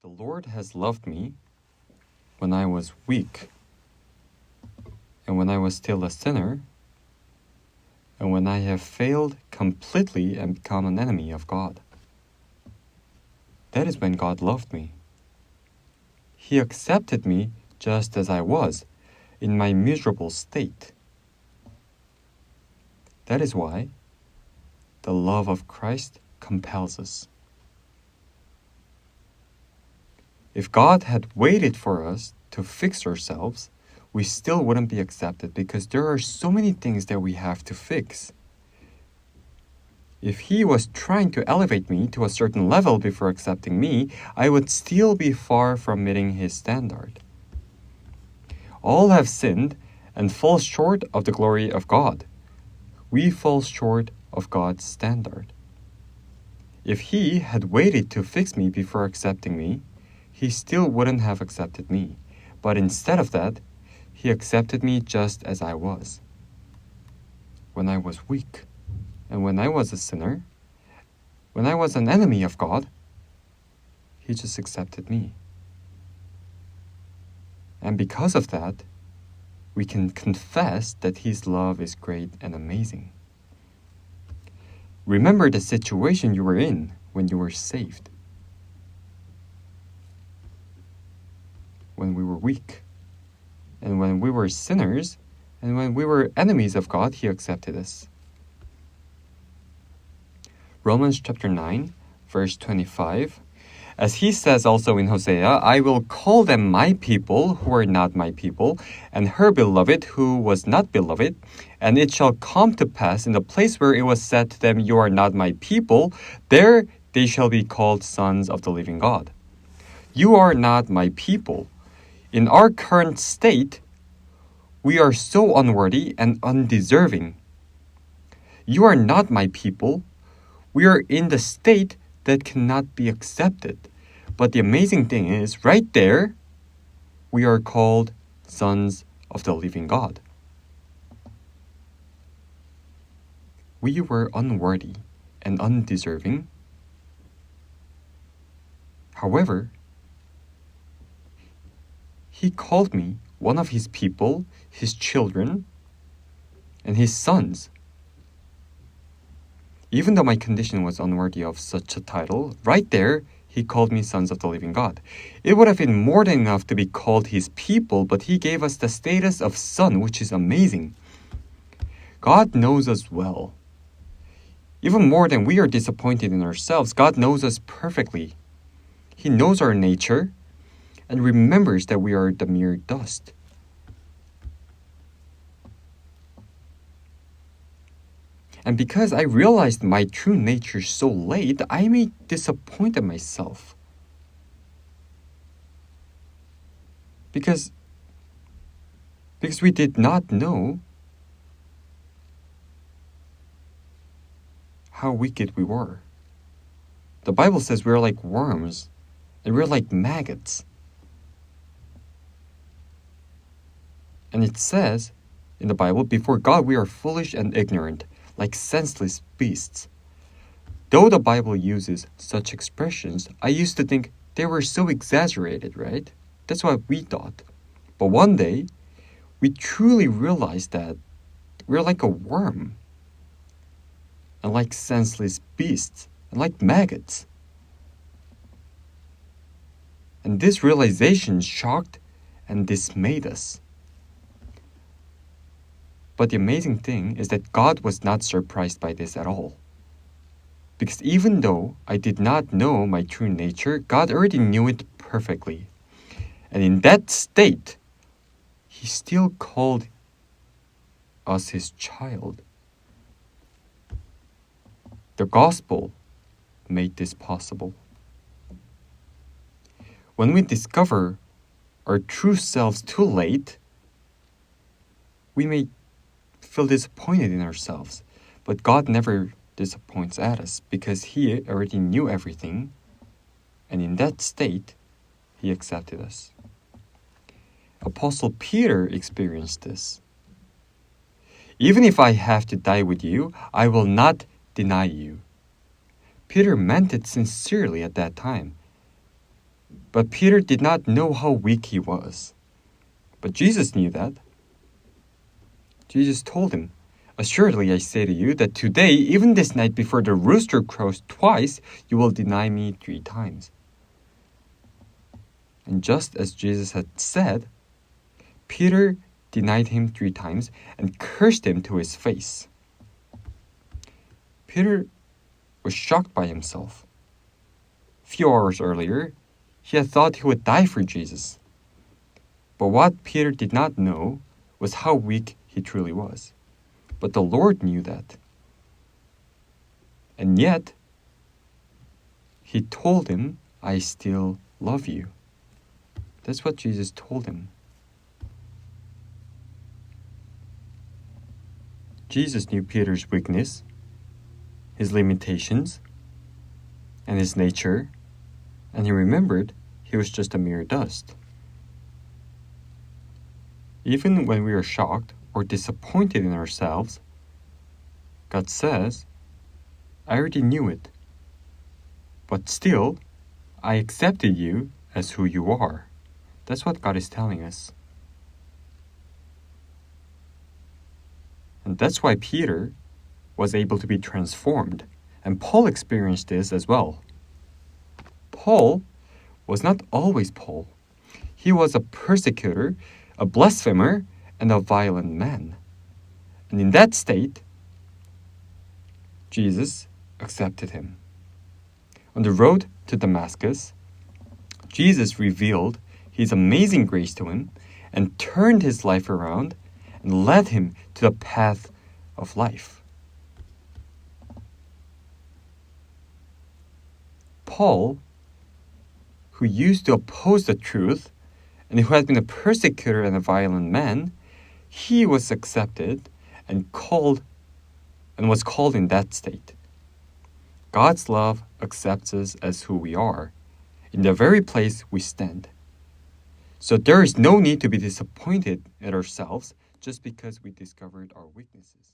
The Lord has loved me when I was weak, and when I was still a sinner, and when I have failed completely and become an enemy of God. That is when God loved me. He accepted me just as I was, in my miserable state. That is why the love of Christ compels us. If God had waited for us to fix ourselves, we still wouldn't be accepted because there are so many things that we have to fix. If He was trying to elevate me to a certain level before accepting me, I would still be far from meeting His standard. All have sinned and fall short of the glory of God. We fall short of God's standard. If He had waited to fix me before accepting me, He still wouldn't have accepted me. But instead of that, He accepted me just as I was. When I was weak, and when I was a sinner, when I was an enemy of God, He just accepted me. And because of that, we can confess that His love is great and amazing. Remember the situation you were in when you were saved. When we were weak, and when we were sinners, and when we were enemies of God, He accepted us. Romans chapter 9, verse 25. As He says also in Hosea, I will call them my people who are not my people, and her beloved who was not beloved. And it shall come to pass in the place where it was said to them, you are not my people, there they shall be called sons of the living God. You are not my people. In our current state, we are so unworthy and undeserving. You are not my people. We are in the state that cannot be accepted. But the amazing thing is, right there, we are called sons of the living God. We were unworthy and undeserving. However, He called me one of His people, His children, and His sons. Even though my condition was unworthy of such a title, right there, He called me sons of the living God. It would have been more than enough to be called His people, but He gave us the status of son, which is amazing. God knows us well. Even more than we are disappointed in ourselves, God knows us perfectly. He knows our nature and remembers that we are the mere dust. And because I realized my true nature so late, I may disappoint myself. Because we did not know how wicked we were. The Bible says we're like worms and we're like maggots. And it says in the Bible, before God we are foolish and ignorant, like senseless beasts. Though the Bible uses such expressions, I used to think they were so exaggerated, right? That's what we thought. But one day, we truly realized that we're like a worm, and like senseless beasts, and like maggots. And this realization shocked and dismayed us. But the amazing thing is that God was not surprised by this at all. Because even though I did not know my true nature, God already knew it perfectly. And in that state, He still called us His child. The gospel made this possible. When we discover our true selves too late, we may feel disappointed in ourselves, but God never disappoints at us because He already knew everything, and in that state, He accepted us. Apostle Peter experienced this. Even if I have to die with you, I will not deny you. Peter meant it sincerely at that time. But Peter did not know how weak he was. But Jesus knew that. Jesus told him, "Assuredly I say to you that today, even this night before the rooster crows twice, you will deny me 3 times." And just as Jesus had said, Peter denied him 3 times and cursed him to his face. Peter was shocked by himself. A few hours earlier, he had thought he would die for Jesus. But what Peter did not know was how weak he truly was. But the Lord knew that. And yet, he told him, "I still love you." That's what Jesus told him. Jesus knew Peter's weakness, his limitations, and his nature, and he remembered he was just a mere dust. Even when we are shocked or disappointed in ourselves, God says, "I already knew it, but still, I accepted you as who you are." That's what God is telling us. And that's why Peter was able to be transformed, and Paul experienced this as well. Paul was not always Paul. He was a persecutor, a blasphemer, and a violent man. And in that state, Jesus accepted him. On the road to Damascus, Jesus revealed his amazing grace to him and turned his life around and led him to the path of life. Paul, who used to oppose the truth and who had been a persecutor and a violent man, he was accepted and was called in that state. God's love accepts us as who we are, in the very place we stand. So there is no need to be disappointed at ourselves just because we discovered our weaknesses.